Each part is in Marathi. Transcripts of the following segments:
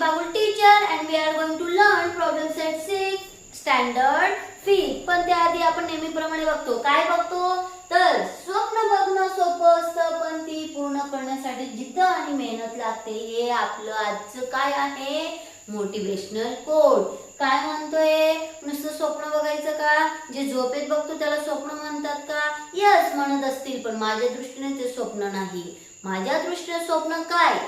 Bagul teacher and we are going to learn problem set 6 standard 5. पण त्याआधी आपण नेहमीप्रमाणे बघतो काय बघतो तर स्वप्न बघणं सोपं असतं पण ती पूर्ण करण्यासाठी जिद्द आणि मेहनत लागते. हे आपलं आजचं काय आहे मोटिवेशनल कोट. काय म्हणतोय नुसतं स्वप्न बघायचं का? जे झोपेत बघतो त्याला स्वप्न म्हणतात का? यस म्हणत असतील पण माझ्या दृष्टीने ते स्वप्न नाही. माझ्या दृष्टीने स्वप्न काय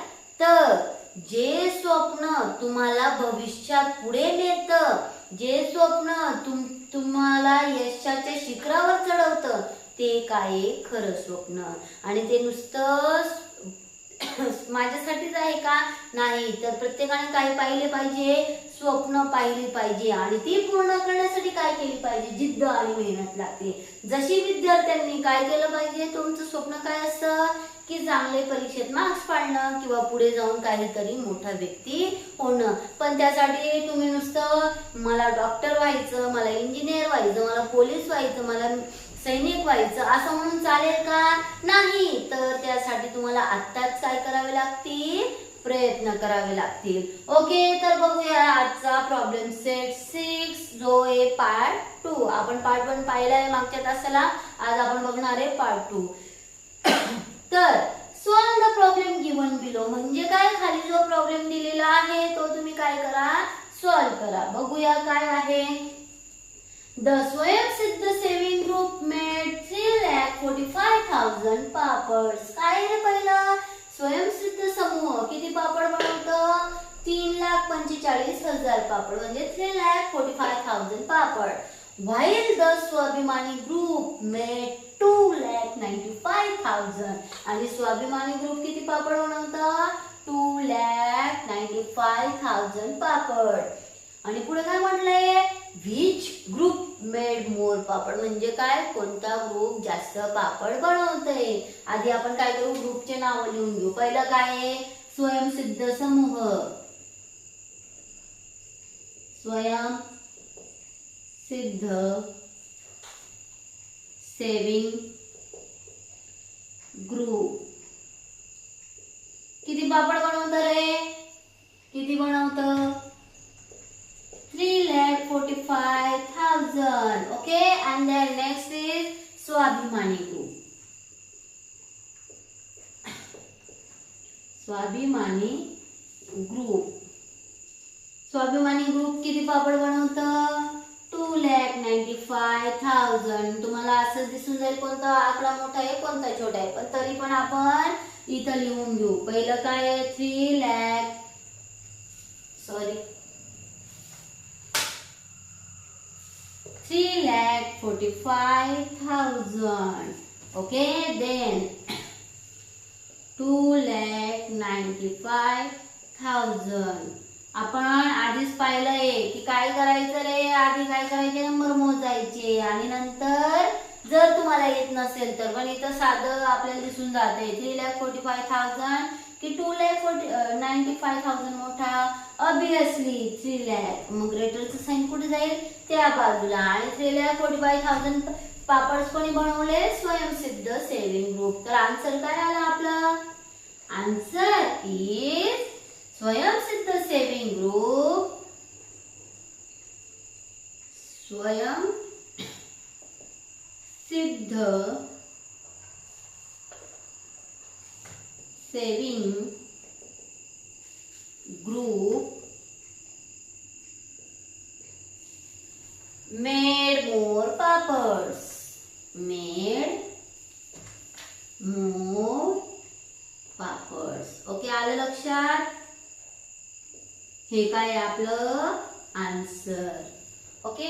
तर जे स्वप्न तुम्हाला भविष्यात पुढे नेतं, जे स्वप्न तुम्हाला यशाच्या शिखरावर चढवतं ते काय खरं स्वप्न. आणि ते नुसतं माझ्यासाठीच आहे का? नाही तर प्रत्येकाने काय पाहिले पाहिजे? स्वप्न पाहिली पाहिजे आणि ती पूर्ण करण्यासाठी काय केली पाहिजे? जिद्द आणि मेहनत लागते. जशी विद्यार्थ्यांनी काय केलं पाहिजे? तुमचं स्वप्न काय असतं की चांगले परीक्षेत मार्क्स पाडणं किंवा पुढे जाऊन काहीतरी मोठा व्यक्ती होणं. पण त्यासाठी तुम्ही नुसतं मला डॉक्टर व्हायचं, मला इंजिनियर व्हायचं, मला पोलीस व्हायचं, मला सैनिक व्हायचं असं म्हणून चालेल का? नाही. तर त्यासाठी तुम्हाला आत्ताच काय करावे लागतील? प्रयत्न करावे लागतील. ओके तर बघूया आजचा प्रॉब्लेम सेट 6 जो आहे पार्ट 2. आपण पार्ट 1 पाहिलाय मागच्या तासाला. आज आपण बघणार आहे पार्ट 2. तर solve the problem given below म्हणजे काय? खाली जो प्रॉब्लेम दिलेला आहे तो तुम्ही काय करा? सॉल्व करा. बघूया काय आहे. The Swayamsiddh saving group made 3,45,000 papads. काय रे पहिलं? स्वयंसिद्ध समूह किती पापड बनवतं? 3,45,000 पापड म्हणजे 3,45,000 पापड. While the स्वाभिमानी ग्रुप made 2,95,000 आणि स्वाभिमानी ग्रुप किती पापड बनवतं? 2,95,000 पापड. आणि पुढे काय म्हटलंय? Which group made more पापड म्हणजे काय? कोणता ग्रुप जास्त पापड बनवतोय? आधी आपण काय करू? ग्रुपचे नाव लिहून घेऊ. पहिलं काय आहे? स्वयंसिद्ध समूह. स्वयंसिद्ध सेविंग ग्रुप किती पापड बनवतं रे? किती बनवतं? 3,45,000. Okay, and then next is स्वाभिमानी ग्रुप. स्वाभिमानी ग्रुप. स्वाभिमानी ग्रुप किती पापड बनवतं? 2,95,000. तुम्हाला असं दिसून जाईल कोणता आकडा मोठा आहे कोणता छोटा आहे पण तरी पण आपण इथं लिहून घेऊ. पहिलं काय आहे? 3,45,000. Okay, then 2,95,000. आपण आधीच पाहिलंय की काय करायचं रे? आधी काय करायचे? नंबर मोजायचे आणि नंतर जर तुम्हाला येत नसेल तर पण इथं साधं आपल्याला दिसून जाते 3,45,000 की 2,95,000 मोठा? ऑब्विसली 3,00,000. मग ग्रेटरचं साइन कुठे जाईल? त्या बाजूला. आणि 3,45,000 पापड कोणी बनवले? Swayamsiddh saving group. तर आन्सर काय आला आपलं? Answer is Swayamsiddh saving group. Swayamsiddh saving group made more papads. Made more papads. Okay आलं लक्षात? हे काय आपलं answer. Okay.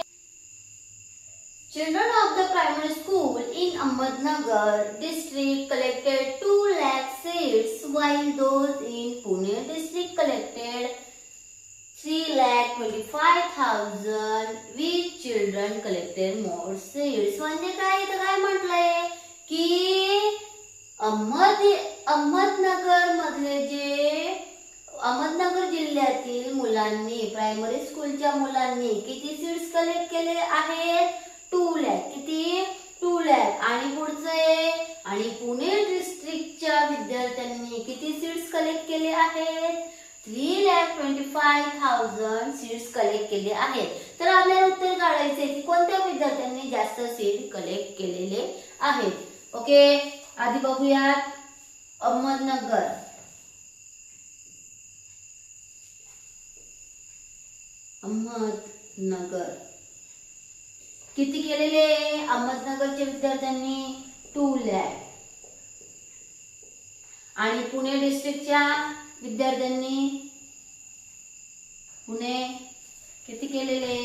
Children of the primary school in Ahmednagar district collected 2 lakh seeds while those in Pune district collected 3,25,000. Which children collected more seeds? म्हणजे काय? तर काय म्हटलंय की अहमदनगर मधले जे अहमदनगर जिल्ह्यातील मुलांनी प्रायमरी स्कूलच्या मुलांनी किती सीड्स कलेक्ट केले आहेत? 2 लाख. किती? 2 लाख. आणि पुढचे आणि पुणे डिस्ट्रिक्टच्या विद्यार्थ्यांनी किती सीड्स कलेक्ट केले आहेत? 3,25,000 सीड्स कलेक्ट केले आहेत. तर आपल्याला उत्तर काढायचे की कोणत्या विद्यार्थ्यांनी जास्त सीड कलेक्ट केलेले आहेत. ओके, आधी बघूयात. अहमदनगर, किती केलेले अहमदनगरच्या विद्यार्थ्यांनी? 2 लाख. आणि पुणे डिस्ट्रिक्टच्या विद्यार्थ्यांनी पुणे किती केलेले?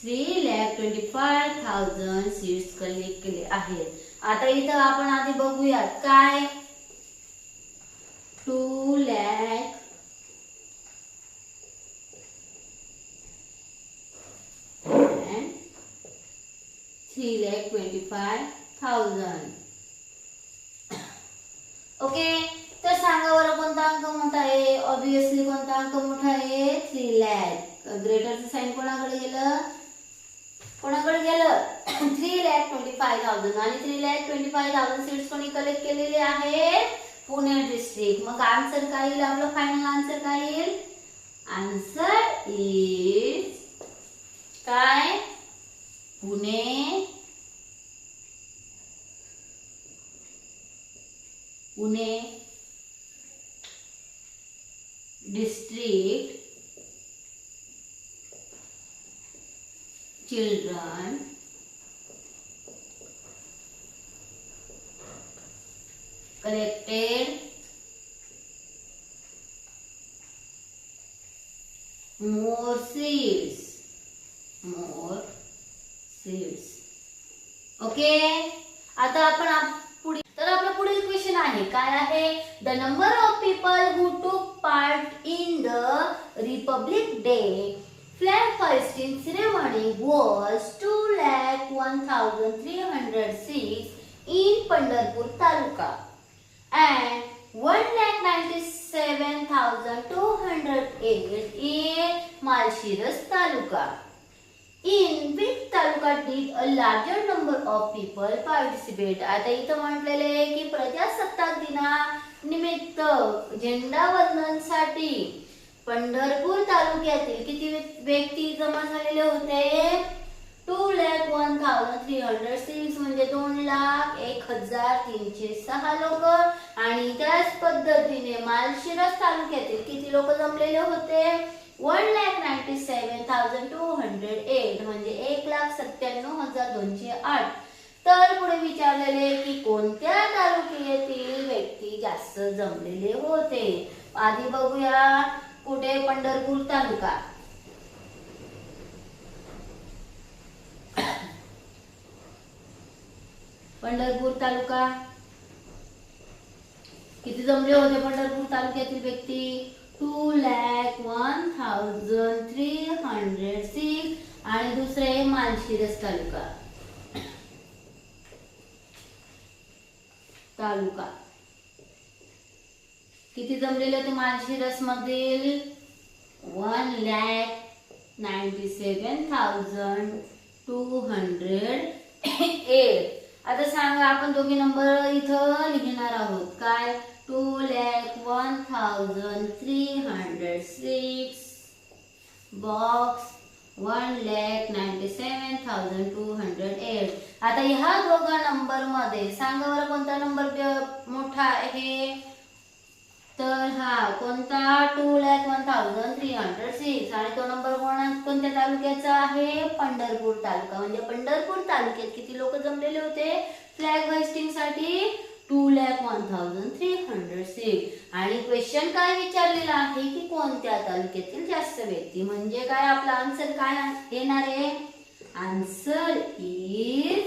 3,25,000 सीड्स कलेक्ट केले आहेत. आता इथं आपण आधी बघूयात काय 2 लाख and 3,25,000. ओके, तर सांगा बरं कोणता अंक मोठा आहे? ऑब्विसली कोणता अंक मोठा आहे? 3 लाख. ग्रेटरचं साइन कोणाकडे गेलं? 3,25,000. आणि 3,25,000 सीड्स कोणी कलेक्ट केलेले आहेत? पुणे डिस्ट्रिक्ट. मग आन्सर काय येईल? आपलं फायनल आन्सर काय येईल? आन्सर इज काय? Pune district children collected more seeds. Okay, आता आपण आपला पुढील क्वेश्चन आहे काय आहे? द नंबर ऑफ पीपल हु टूक part in the Republic day flag hoisting ceremony was 2,01,306 in Pandharpur Taluka and 1,97,208 in Malshiras Taluka. In which taluka did a larger number of people participate? आता इथं म्हटलेले आहे की प्रजासत्ताक दिना निमित्त झेंडा वंदनसाठी पंढरपूर तालुक्यातील किती व्यक्ती जमा झालेले होते? 2,01,306 म्हणजे 2,01,306 लोक. आणि त्याच पद्धतीने माळशिरस तालुक्यातील किती लोक जमलेले होते? 1,97,208 म्हणजे 1,97,208. तर पुढे विचारलेले की कोणत्या तालुक्यातील व्यक्ती जास्त जमलेले होते? आधी बघूया कुठे? पंढरपूर तालुका. पंढरपूर तालुका किती जमले होते? पंढरपूर तालुक्यातील व्यक्ती 2,01,306. आणि दुसरे माळशिरस तालुका किती जमलेले होते माळशिरस मधील? 1,97,208. आता सांगा, आपण दोघे नंबर इथं लिहिणार आहोत काय? 2,01,306 बॉक्स 1,97,208. आता ह्या दोघा नंबर मध्ये सांगा बरं कोणता नंबर मोठा आहे? तर हा कोणता? 2,01,306. आणि तो नंबर कोणत्या तालुक्याचा आहे? पंढरपूर तालुका. म्हणजे पंढरपूर तालुक्यात किती लोक जमलेले होते फ्लॅग होइस्टिंग साठी? 2,01,306. आणि क्वेश्चन काय विचारलेला आहे की कोणत्या तालुक्यातील जास्त व्यक्ती? म्हणजे काय आपला आन्सर काय येणार आहे? Answer is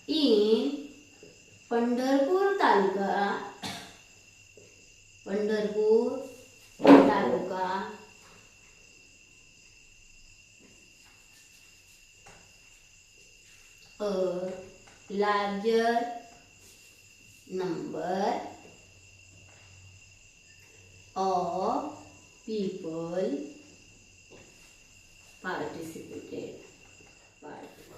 in Pandharpur taluka. A larger number of people participated.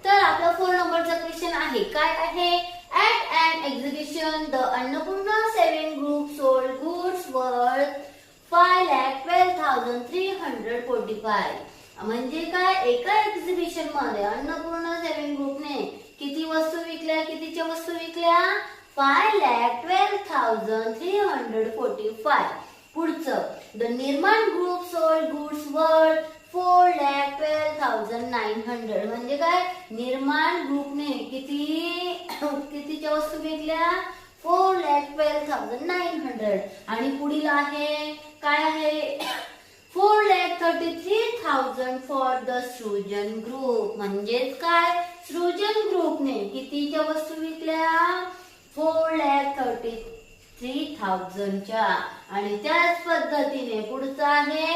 तर आपला 4 नंबरचा क्वेश्चन आहे काय आहे? At an exhibition, the Annapurna Saving Group sold goods worth 145 म्हणजे काय, एका एक्झिबिशन मध्ये अन्नपूर्णा सेव्हिंग ग्रुपने किती वस्तू विकल्या, कितीच्या वस्तू विकल्या, 5,12,345. पुढचं, द निर्माण ग्रुप सोल्ड गुड्स वर्थ 4,12,900 म्हणजे काय, निर्माण ग्रुपने कितीच्या वस्तू विकल्या, 4,12,900. आणि पुढील आहे काय आहे, 4,33,000 फॉर द सृजन ग्रुप म्हणजेच काय, सृजन ग्रुपने कितीच्या वस्तू विकल्या, 4,33,000च्या. आणि त्याच पद्धतीने पुढचं आहे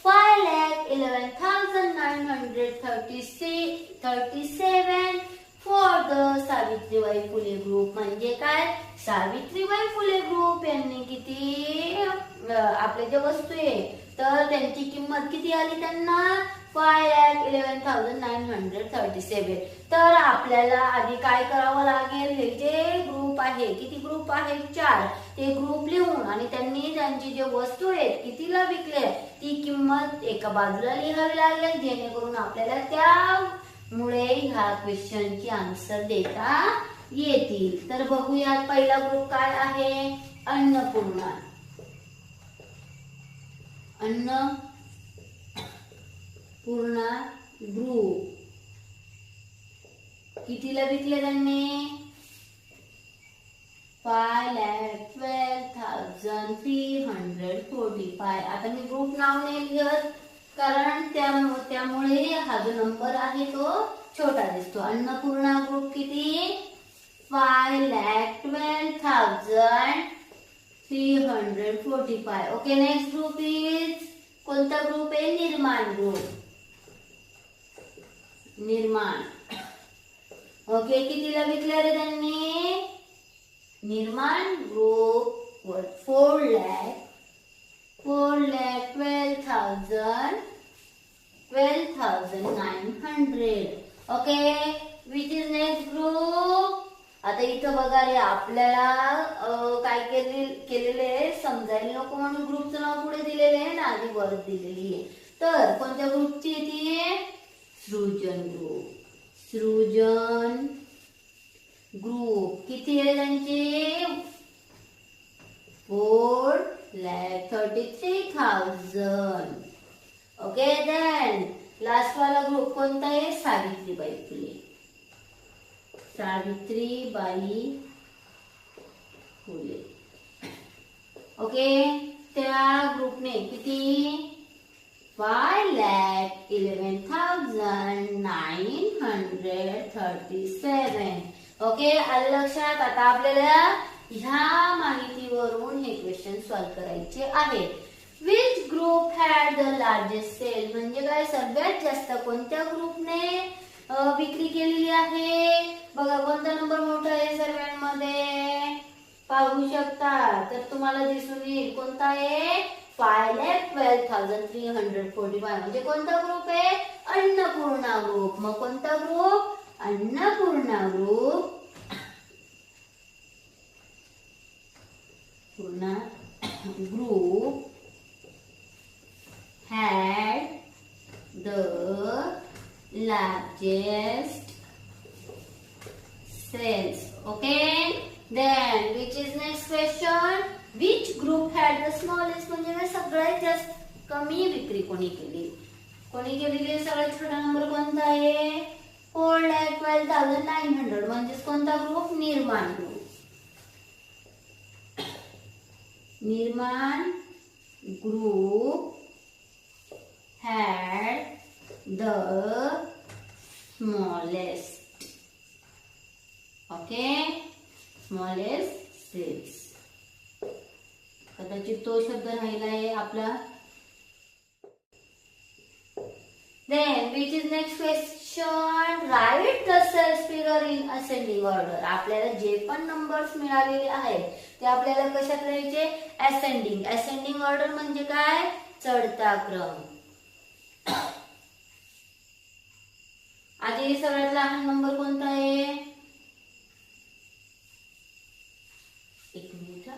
5,11,937 for the Savitribai Phule group म्हणजे काय, सावित्रीबाई फुले ग्रुप यांनी किती आपल्या ज्या वस्तू आहे तर त्यांची किंमत किती आली त्यांना, 5,11,937. तर आपल्याला आधी काय करावं लागेल, हे जे ग्रुप आहे, किती ग्रुप आहे, 4, ते ग्रुप लिहून आणि त्यांनी त्यांची जे वस्तू आहेत कितीला विकले ती किंमत एका बाजूला लिहावी लागेल, जेणेकरून आपल्याला त्यामुळे ह्या क्वेश्चनची आन्सर देता येतील. तर बघूयात पहिला ग्रुप काय आहे, अन्नपूर्णा. अन्नपूर्णा ग्रुप कितीला विकले त्यांनी, 5,12,345. आता मी ग्रुप नाव नाही लिहत कारण त्यामुळे हा जो नंबर आहे तो छोटा दिसतो. अन्नपूर्णा ग्रुप किती, 5,12,345. ओके, नेक्स्ट ग्रुप इज, कोणता ग्रुप आहे, निर्माण ग्रुप. निर्माण. ओके, कितीला विकले रे त्यांनी, निर्माण group 4,12,900. Okay, which is next group. आता इथं बघा रे, आपल्याला काय केलेले समजायला नको म्हणून ग्रुपचं नाव पुढे दिलेले आहे ना, आधी वर दिलेली आहे. तर कोणत्या ग्रुपची ती, सृजन ग्रुप. सृजन ग्रुप किती आहे त्यांची, 4,33,000. ओके, देन लास्ट वाला ग्रुप कोणता आहे, सावित्रीबाई फुले. सावित्रीबाई फुले. ओके, त्या ग्रुपने किती, 5,11,937. ओके, आलं लक्षात. आता आपल्याला ह्या माहितीवरून हे क्वेश्चन सॉल्व्ह करायचे आहे. Which group had the largest sale म्हणजे काय, सगळ्यात जास्त कोणत्या ग्रुपने विक्री केलेली आहे. बघा कोणता नंबर मोठा आहे सर्वांमध्ये, पाहू शकता. तर तुम्हाला दिसून येईल कोणता आहे, 5,12,345 म्हणजे कोणता ग्रुप आहे, अन्नपूर्णा ग्रुप. मग कोणता group, Annapurna group. Purna group had the largest sales. Okay, then which is next question, which group had the smallest म्हणजे सगळ्यात जास्त कमी विक्री कोणी केली, सगळ्यात छोटा नंबर कोणता आहे, 4,12,900 म्हणजे कोणता ग्रुप, निर्माण ग्रुप. निर्माण group had the smallest. Okay, smallest sales. कदाचित तो शब्द राहिला आहे आपला. Then which is next question, write the sales figure in ascending order. आपल्याला जे पण नंबर्स मिळालेले आहेत ते आपल्याला कशात लिहायचे, असेंडिंग ऑर्डर म्हणजे काय, चढता क्रम. आधी सगळ्यात लहान नंबर कोणता आहे, एक मिनिट.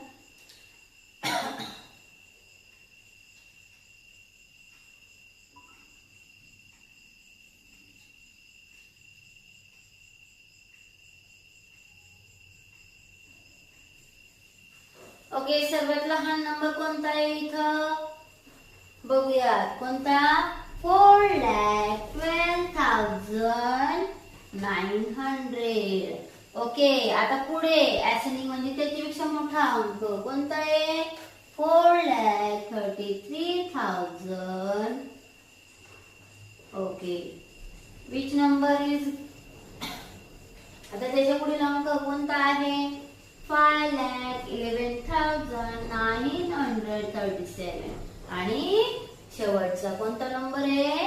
ओके, सर्वात लहान नंबर कोणता आहे इथं बघूयात. कोणता? 4,12,900. ओके, आता पुढे असेंडिंग म्हणजे त्याच्यापेक्षा मोठा अंक कोणता आहे? 4,33,000. Okay, which number is? आता त्याच्या पुढील अंक कोणता आहे? 5,11,937. आणि शेवटचा कोणता नंबर आहे?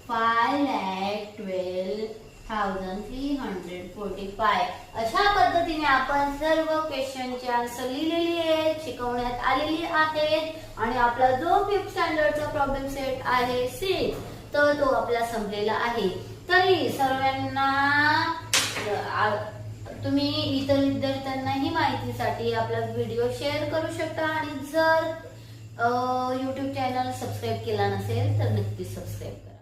5,12,345. अशा पद्धतीने आपण सर्व क्वेश्चनचे आन्सर लिहिलेली आहेत, शिकवण्यात आलेली आहेत आणि आपला जो 5th स्टँडर्डचा प्रॉब्लेम सेट आहे 6 तर तो आपला संपलेला आहे. तरी सर्वांना तुम्ही इतर विद्यार्थ्यांनाही माहितीसाठी आपला व्हिडिओ शेअर करू शकता आणि जर YouTube चॅनल सबस्क्राईब केला नसेल तर नक्की सबस्क्राईब करा.